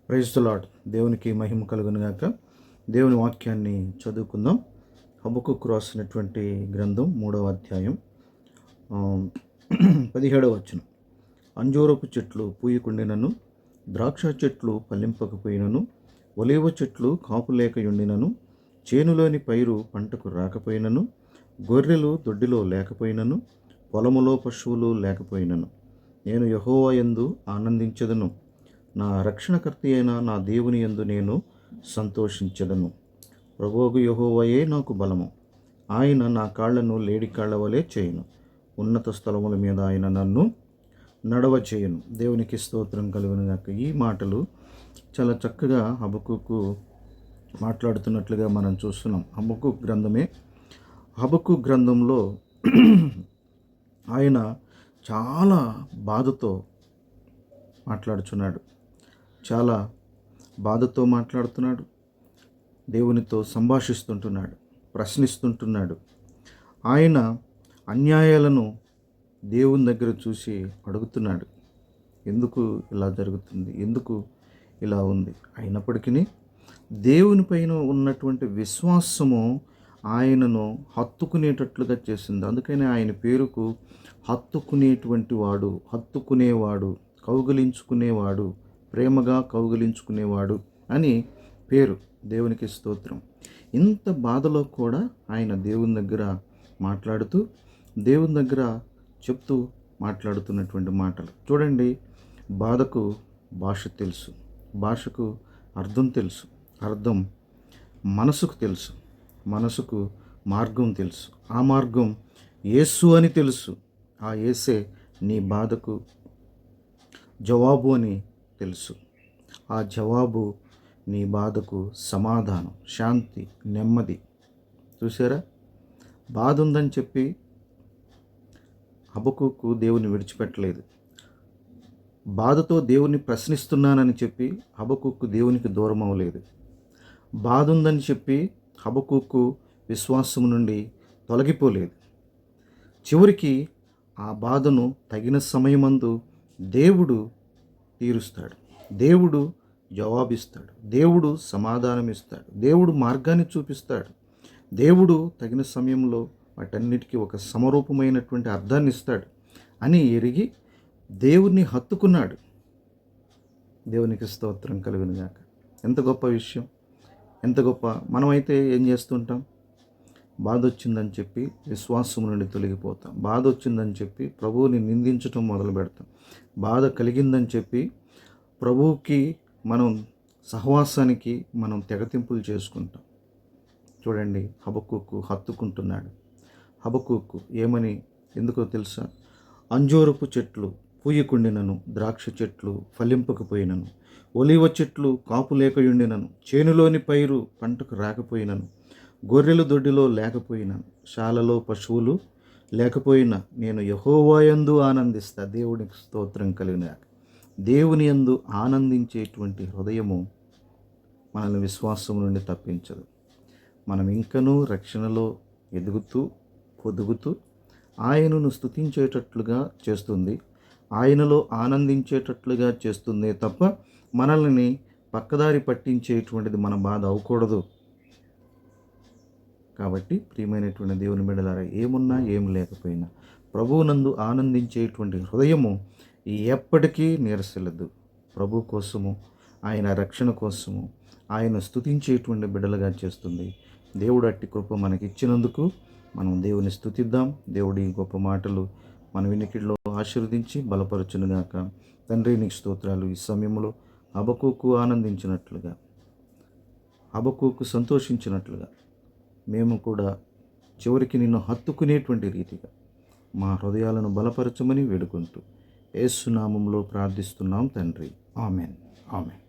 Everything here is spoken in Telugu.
Praise the lord. దేవునికి మహిమ కలుగును గాక. దేవుని వాక్యాన్ని చదువుకుందాం. హబక్కూకు రాసినటువంటి గ్రంథం 3వ అధ్యాయం 17వ వచనం. అంజూరపు చెట్లు పూయకుండినను, ద్రాక్ష చెట్లు ఫలింపకపోయినను, ఒలీవ చెట్లు కాపులేకయుండినను, చేనులోని పైరు పంటకు రాకపోయినను, గొర్రెలు దొడ్డిలో లేకపోయినను, పొలములో పశువులు లేకపోయినను, నేను యెహోవా యందు ఆనందించెదను. నా రక్షణకర్త అయిన నా దేవుని యందు నేను సంతోషించెదను. ప్రభువు యెహోవాయే నాకు బలము. ఆయన నా కాళ్లను లేడి కాళ్ల వలె చేయును. ఉన్నత స్థలముల మీద ఆయన నన్ను నడవ చేయును. దేవునికి స్తోత్రం కలుగును గాక. ఈ మాటలు చాలా చక్కగా హబక్కూకు మాట్లాడుతున్నట్లుగా మనం చూస్తున్నాం. హబక్కూకు గ్రంథమే. హబక్కూకు గ్రంథంలో ఆయన చాలా బాధతో మాట్లాడుచున్నాడు. చాలా బాధతో మాట్లాడుతున్నాడు. దేవునితో సంభాషిస్తుంటున్నాడు, ప్రశ్నిస్తుంటున్నాడు. ఆయన అన్యాయాలను దేవుని దగ్గర చూసి అడుగుతున్నాడు. ఎందుకు ఇలా జరుగుతుంది, ఎందుకు ఇలా ఉంది? అయినప్పటికీ దేవుని పైన ఉన్నటువంటి విశ్వాసము ఆయనను హత్తుకునేటట్లుగా చేసింది. అందుకని ఆయన పేరుకు హత్తుకునేటువంటి వాడు, హత్తుకునేవాడు, కౌగిలించుకునేవాడు, ప్రేమగా కౌగిలించుకునేవాడు అని పేరు. దేవునికి స్తోత్రం. ఇంత బాధలో కూడా ఆయన దేవుని దగ్గర మాట్లాడుతూ, దేవుని దగ్గర చెప్తూ మాట్లాడుతున్నటువంటి మాటలు చూడండి. బాధకు భాష తెలుసు, భాషకు అర్థం తెలుసు, అర్థం మనసుకు తెలుసు, మనసుకు మార్గం తెలుసు, ఆ మార్గం యేసు అని తెలుసు. ఆ యేసే నీ బాధకు జవాబు అని తెలుసు. ఆ జవాబు నీ బాధకు సమాధానం, శాంతి, నెమ్మది. చూసారా? బాధ ఉందని చెప్పి హబక్కూకు దేవుని విడిచిపెట్టలేదు. బాధతో దేవుని ప్రశ్నిస్తున్నానని చెప్పి హబక్కూకు దేవునికి దూరం అవ్వలేదు. బాధ ఉందని చెప్పి హబక్కూకు విశ్వాసం నుండి తొలగిపోలేదు. చివరికి ఆ బాధను తగిన సమయమందు దేవుడు తీరుస్తాడు, దేవుడు జవాబిస్తాడు, దేవుడు సమాధానం ఇస్తాడు, దేవుడు మార్గాన్ని చూపిస్తాడు, దేవుడు తగిన సమయంలో వాటన్నిటికీ ఒక సమరూపమైనటువంటి అర్థాన్ని ఇస్తాడు అని ఎరిగి దేవుణ్ణి హత్తుకున్నాడు. దేవునికి స్తోత్రం కలుగును గాక. ఎంత గొప్ప విషయం, ఎంత గొప్ప. మనమైతే ఏం చేస్తుంటాం? బాధ వచ్చిందని చెప్పి విశ్వాసం నుండి తొలగిపోతాం. బాధ వచ్చిందని చెప్పి ప్రభువుని నిందించటం మొదలు పెడతాం. బాధ కలిగిందని చెప్పి ప్రభువుకి మనం సహవాసానికి మనం తెగతింపులు చేసుకుంటాం. చూడండి, హబక్కూకు హత్తుకుంటున్నాడు. హబక్కూకు ఏమని, ఎందుకో తెలుసా? అంజూరపు చెట్లు పూయకుండినను, ద్రాక్ష చెట్లు ఫలింపకపోయినను, ఒలీవ చెట్లు కాపు లేకయుండినను, చేనులోని పైరు పంటకు రాకపోయినను, గొర్రెలు దొడ్డిలో లేకపోయినను, శాలలో పశువులు లేకపోయినా, నేను యెహోవా యందు ఆనందిస్తా. దేవునికి స్తోత్రం కలిగిన. దేవుని యందు ఆనందించేటువంటి హృదయము మనల్ని విశ్వాసం నుండి తప్పించదు. మనం ఇంకనూ రక్షణలో ఎదుగుతూ పొదుగుతూ ఆయనను స్తుతించేటట్లుగా చేస్తుంది, ఆయనలో ఆనందించేటట్లుగా చేస్తుంది తప్ప మనల్ని పక్కదారి పట్టించేటువంటిది మన బాధ అవ్వకూడదు. కాబట్టి ప్రియమైనటువంటి దేవుని బిడ్డలారా, ఏమున్నా ఏం లేకపోయినా ప్రభువునందు ఆనందించేటువంటి హృదయము ఎప్పటికీ నీరసిల్లదు. ప్రభు కోసము, ఆయన రక్షణ కోసము ఆయన స్తుతించేటువంటి బిడ్డలుగా చేస్తుంది. దేవుడు అట్టి కృప మనకి ఇచ్చినందుకు మనం దేవుని స్తుతిద్దాం. దేవుడి గొప్ప మాటలు మన వినికిడిలో ఆశీర్వదించి బలపరచునుగాక. తండ్రి, నీకు స్తోత్రాలు. ఈ సమయంలో హబక్కూకు ఆనందించినట్లుగా, హబక్కూకు సంతోషించినట్లుగా మేము కూడా చివరికి నిన్ను హత్తుకునేటువంటి రీతిగా మా హృదయాలను బలపరచమని వేడుకుంటూ యేసు నామములో ప్రార్థిస్తున్నాం తండ్రి. Amen, amen.